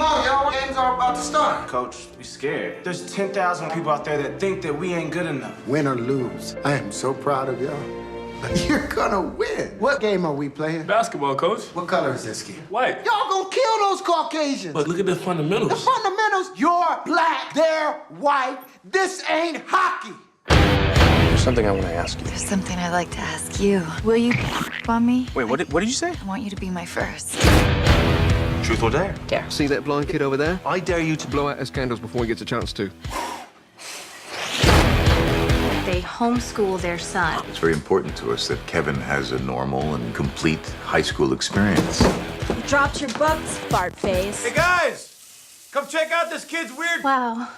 Come on, y'all. Games are about to start. Coach, we scared. There's 10,000 people out there that think that we ain't good enough. Win or lose, I am so proud of y'all. You're gonna win. What game are we playing? Basketball, coach. What color is this kid? White. Y'all gonna kill those Caucasians. But look at the fundamentals. The fundamentals, you're black, they're white. This ain't hockey. There's something I want to ask you. There's something I'd like to ask you. Will you on me? Wait, what did you say? I want you to be my first. Truth or dare? Dare. See that blind kid over there? I dare you to blow out his candles before he gets a chance to. They homeschool their son. It's very important to us that Kevin has a normal and complete high school experience. You dropped your books, fart face. Hey, guys! Come check out this kid's weird... Wow.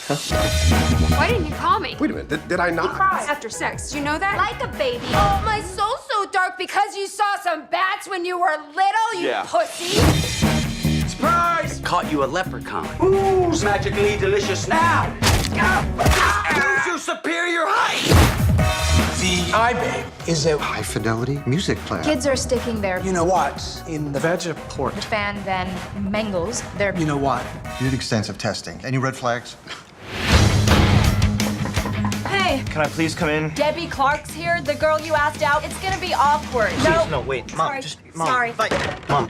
Why didn't you call me? Wait a minute, did I not? He cries after sex. Do you know that? Like a baby. Oh, my soul's so dark because you saw some bats when you were little, you pussy. Surprise! Caught you a leprechaun. Who's magically delicious now? Who's your superior height? The I-Babe is a... High-fidelity music player. Kids are sticking their You know what? In the Vegaport. fan then mangles their... You know what? You did extensive testing. Any red flags? Hey, Can I please come in? Debbie Clark's here, the girl you asked out. It's gonna be awkward. No, wait. Mom, Sorry. just... Mom. Sorry. Mom.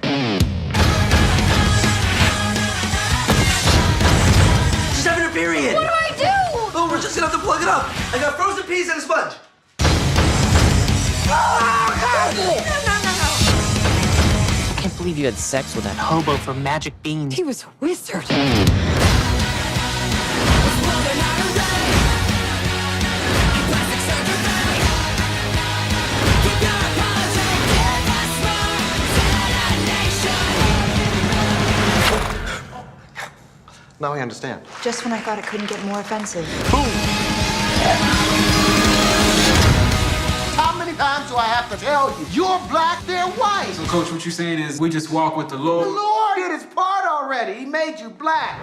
She's having a period. What do I do? Oh, we're just gonna have to plug it up. I got frozen peas and a sponge. No. I can't believe you had sex with that hobo from Magic Beans. He was a wizard. Now I understand. Just when I thought it couldn't get more offensive. How many times do I have to tell you? You're black, they're white. So, Coach, what you saying is we just walk with the Lord? The Lord did his part already. He made you black.